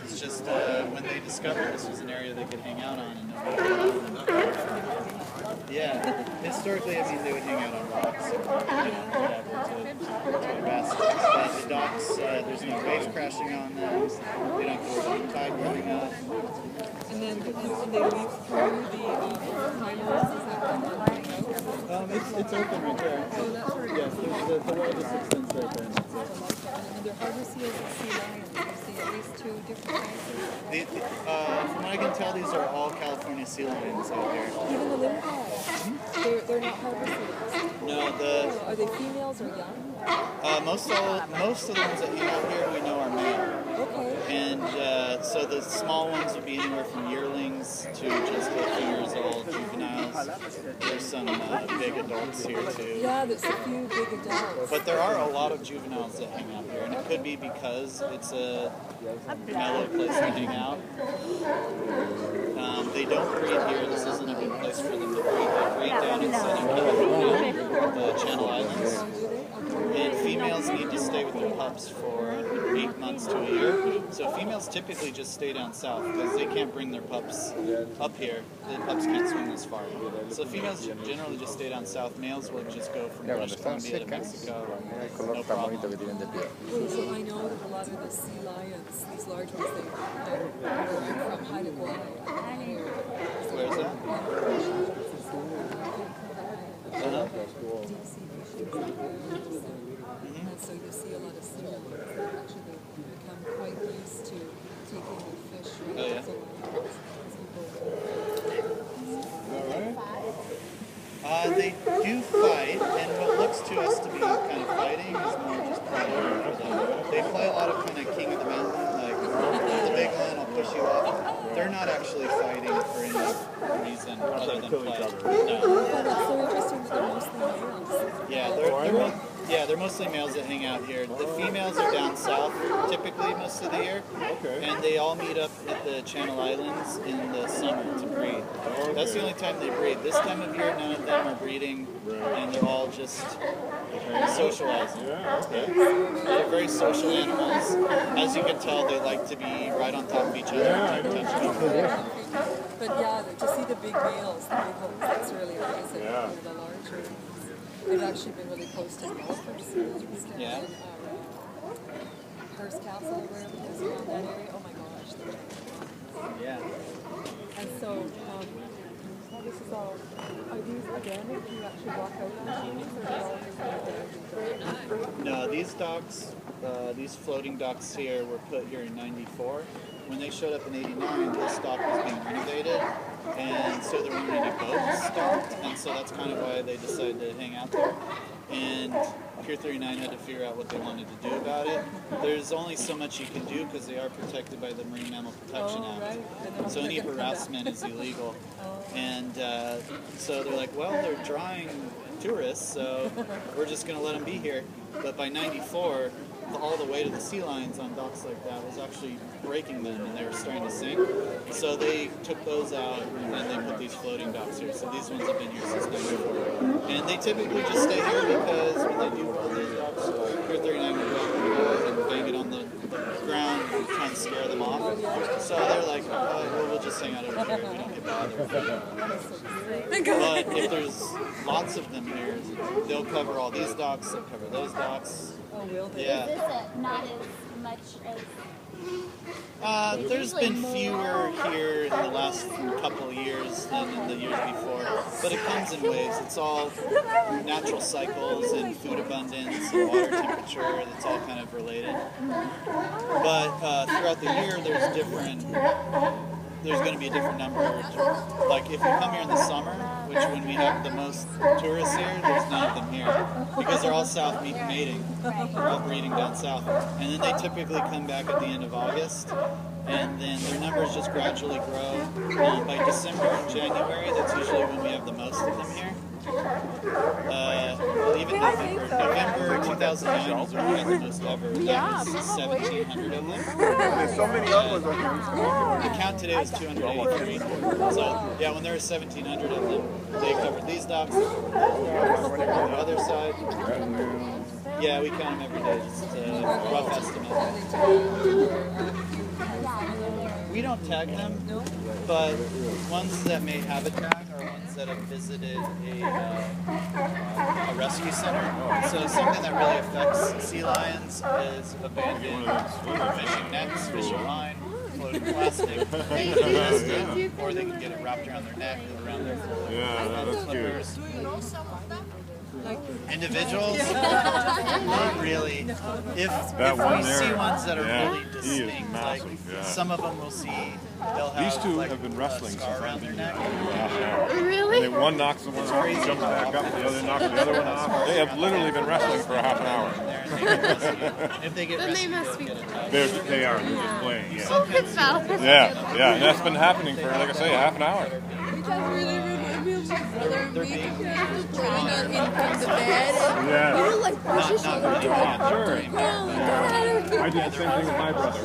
It's just when they discovered this was an area they could hang out on and nobody. Yeah, historically, I mean, they would hang out on rocks or whatever to rest. But the docks, there's no waves crashing on them. They don't have to worry about the tide coming up. And then they leave through the highways. Is that kind of It's open right there. Oh, that's right. Yes, the way just extends right there. And that's it. And they're harbor seals and sea lions. You see at least two different kinds. From what I can tell, these are all California sea lions out here. Even the little guys. They're not harbor seals. No, Are they females or young? most of the ones that hang out here we know are male. Okay. And so the small ones would be anywhere from yearlings to just a few years old juveniles. There's some big adults here too. Yeah, there's a few big adults. But there are a lot of juveniles that hang out here, and it could be because it's a mellow place to hang out. They don't breed here. This isn't a good place for them to breed. They breed down in Southern California, the Channel Islands. And females need to stay with their pups for 8 months to a year. So females typically just stay down south because they can't bring their pups up here. The pups can't swim this far. So females generally just stay down south. Males will just go from British Columbia to Mexico. No problem. So I know that a lot of the sea lions, these large ones, they're from Haida Gwaii. Where is that? And so you see a lot of sea lions that actually become quite used to taking the fish right Oh, yeah. as a land. They do fight, and what looks to us to be kind of fighting is more just priority for them. They play a lot of kind of king of the mountain, like the big one, I'll push you off. They're not actually fighting for any reason other than play. No. Oh, that's so interesting that they're mostly males. Yeah, they're mostly males that hang out here. The females are down south typically most of the year, and they all meet up at the Channel Islands in the summer to breed. That's the only time they breed. This time of year, none of them are breeding, and they're all just socializing. They're very social animals. As you can tell, they like to be right on top of each other and touch each other. But yeah, to see the big males, the big ones, that's really amazing. Yeah. The larger ones. I've actually been really close to the elephants. Yeah. Hearst Castle, wherever it is around that area. Oh my gosh. Yeah. And so, this is all, are these organic? Do you actually walk out on these, or are they all just organic? No, these docks, these floating docks here were put here in '94. When they showed up in '89, this dock was being renovated, and so there weren't any boats docked, and so that's kind of why they decided to hang out there. And Pier 39 had to figure out what they wanted to do about it. There's only so much you can do because they are protected by the Marine Mammal Protection Act. Right. So any harassment is illegal. And so they're like, well, they're drawing tourists, so we're just going to let them be here. But by '94, all the weight of the sea lions on docks like that was actually breaking them, and they were starting to sink. So they took those out, and then they put these floating docks here. So these ones have been here since '94. And they typically just stay here because when they do roll these docks, Pier 39 will go up and bang it on the ground and try and scare them off. So they're like, well, we'll just hang out over here. We don't get bothered. But if there's lots of them here, they'll cover all these docks, they'll cover those docks. Oh, will they? Yeah. Is this not as much as... There's been fewer here in the last couple of years than in the years before, but it comes in waves. It's all natural cycles and food abundance and water temperature. It's all kind of related. But throughout the year, there's going to be a different number. Like if you come here in the summer, which when we have the most tourists here, there's none of them here because they're all south mating. They're all breeding down south. And then they typically come back at the end of August, and then their numbers just gradually grow. By December and January, that's usually when we have the most of them here. Well, even November 2009 was when we had the most ever. That was 1,700 of them. There's so many of us. The count today was 283. So, yeah, when there were 1,700 of them, they covered these docks on the other side. Yeah, we count them every day, just a rough estimate. don't tag them, but ones that may have a tag are ones that have visited a rescue center. So something that really affects sea lions is abandoned fishing nets, fishing line, floating plastic. They can be arrested, or they can get it wrapped around their neck, around their flippers. Individuals? Not really. If we see ones that are really distinct, like some of them we'll see, they'll have These two like have been wrestling a scar around their neck. Really? And then one knocks the one off, jumps back up, the other knocks the other one off. They have literally been wrestling for a half an hour. If they get Then they rescued, must they'll be. get a tag. They are. They're just playing. Yeah. Oh, good spell. Yeah. And that's been happening for, like I say, half an hour. You guys really remind me of my brother and me being playing on in the bed. Yeah. We were like pushing Not on the really top. bad. Sure. Oh, God. I did the same thing with my brother.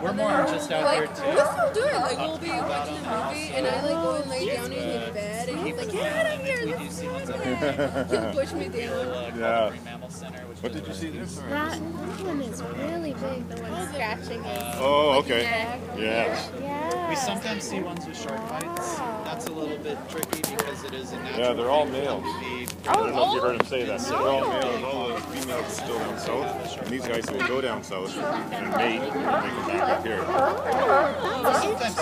We're more just out there Like, too. we'll still do it. Like, we'll be watching a movie, and I like go and lay down in his bed, and he's like, get out of here. We do see ones out there. He'll push me down. Yeah. Marine Mammal Center, which What did you see this? That one is really big, the one scratching his Oh, okay. neck. Yes. Yeah. we sometimes see ones with shark bites. That's a little bit tricky because it is a natural. Yeah, they're all thing for them males. to be- I don't know if you heard him say that. They're all males. All the females are still down south. And these guys will go down south and mate and they come back up here. Sometimes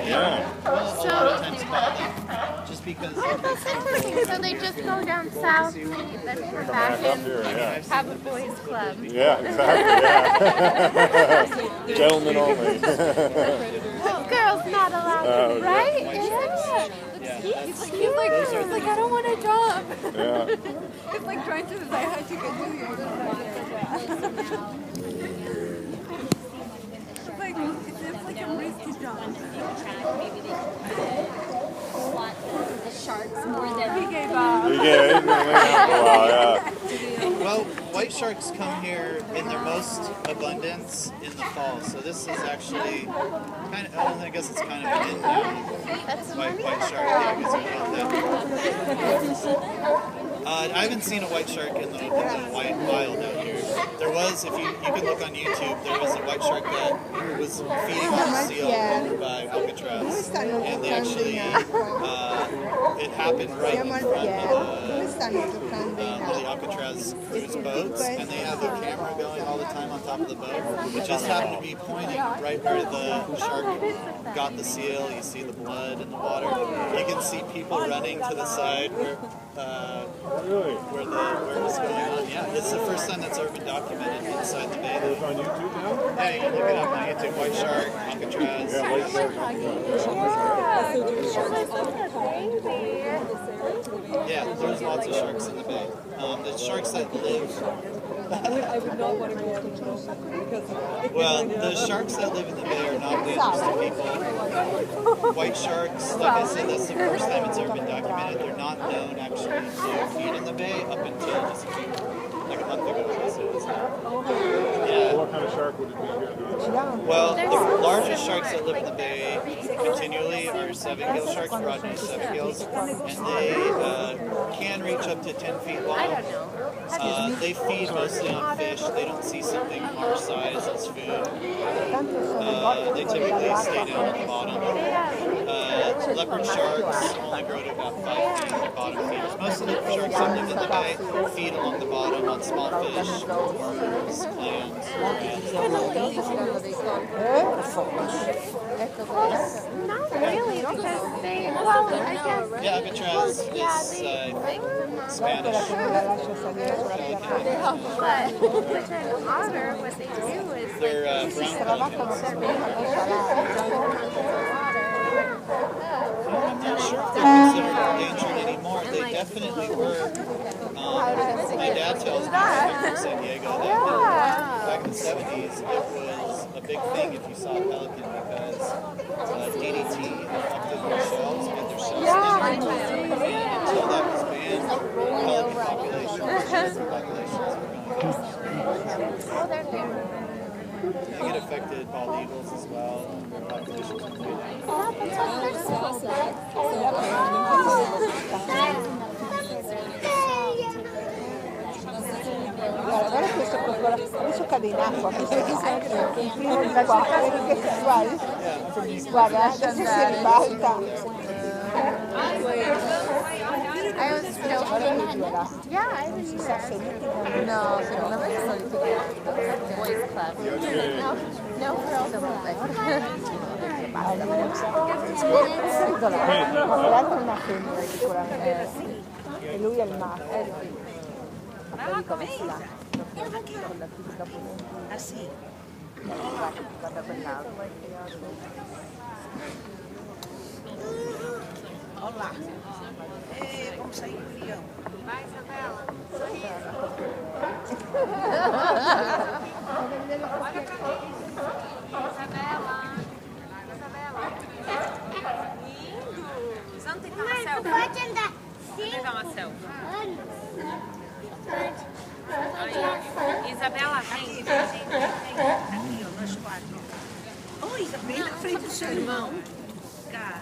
Yeah. well, a lot of times call them just because So they just go down south, then come back Back up and here, yeah. have a boys' club. Yeah, exactly. Yeah. Gentlemen only. Girls not allowed, right? Yeah. He's like, I don't want to jump. Yeah. It's like trying to decide how to get to the other side. It's like a risky jump. The sharks more than He gave up. You get it. It's been laying out for a while, yeah. well, white sharks come here in their most abundance in the fall. So this is actually kind of, I guess it's kind of an in now. White shark, yeah, I guess you know that. I haven't seen a white shark in the white wild out here. There was, if you can look on YouTube, there was a white shark that was feeding on a seal over by Alcatraz, and they actually, it happened right in front of the Alcatraz cruise boats, and they have a camera going all the time on top of the boat. It just happened to be pointing right where the shark got the seal. You see the blood in the water. You can see people running to the side where it was going on. Yeah, it's the first time that's ever been documented inside the bay. It's on YouTube now? Yeah, you can look it up on YouTube. White shark, Alcatraz. Yeah, white shark. Yeah, there's lots of sharks in the bay. The sharks that live. I would not want to go on the boat because Well, the sharks that live in the bay are not dangerous to people. White sharks, like I said, that's the first time it's ever been documented. They're not known actually to feed in the bay up until just like a month ago. I guess it was. Yeah. What kind of shark would it be here? Well, the largest sharks that live in the bay continually are 7-gill sharks, broad-nosed 7-gills, and they can reach up to 10 feet long. I don't know. They feed mostly on fish. They don't see something our size as food. They typically stay down at the bottom. Leopard sharks only grow to about 5 feet. They're bottom feeders. Most of the sharks that live in the bay feed along the bottom on small fish, worms, clams, Not really, because they, well, I guess. yeah, Alcatraz is, I think, Spanish. But then otter, what they do is They're brown pelicans. I'm not sure if they're considered endangered anymore. They definitely were. My dad tells me back from San Diego that back in the 70s it was a big thing if you saw a pelican because DDT affected their shells, made their shells thinner. And until that was banned, pelican populations were going down. I think it affected bald eagles as well. Their populations were going down. agora questo Adesso cade in acqua, questo è il primo di qua, vedi che sessuale? Guarda, adesso si ribalta. Yeah, I was No, secondo me è solito boys club. no girls. Tra l'altro è una femmina sicuramente. E lui è il maschio. Ah sì? Guarda quell'altro. Olá. Vamos sair com o leão. Vai, Isabela. Olha pra mim. Isabela. Lindos. Vamos tentar uma selfie? Pode andar. Vamos tentar uma selfie. Pode. Aí, Isabela, vem. Aqui, ó, nós quatro. Oh, Isabela, na frente do seu irmão. Cara.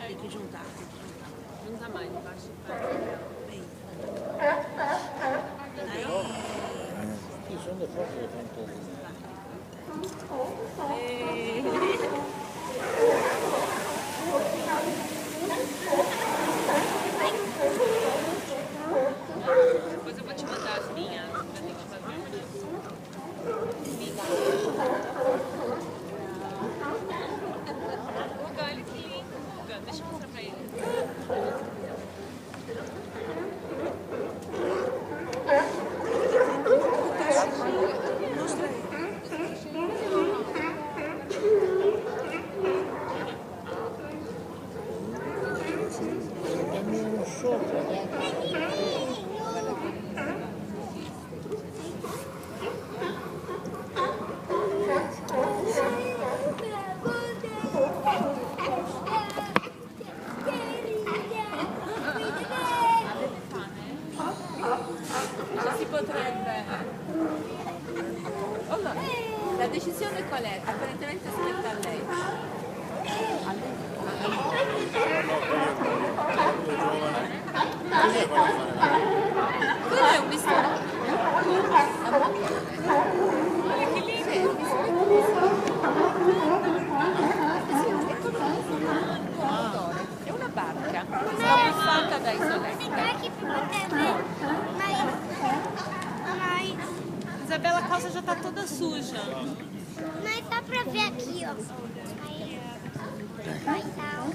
Tem que juntar. Junta mais, embaixo. Bem. Depois eu vou te mandar as minhas. Eu tenho que fazer. Guga, olha que lindo, Guga. Deixa eu mostrar pra ele. Si potrebbe. Oh no, la decisione qual è? Apparentemente spetta a lei. Quello è un mistero. Che lindo! È una barca scabuffata da isoletta. Aqui pra você ver. Mas Isabela, a calça já tá toda suja. dá pra ver aqui, ó. Aí, vai tá.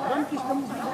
Vamos que estamos aqui.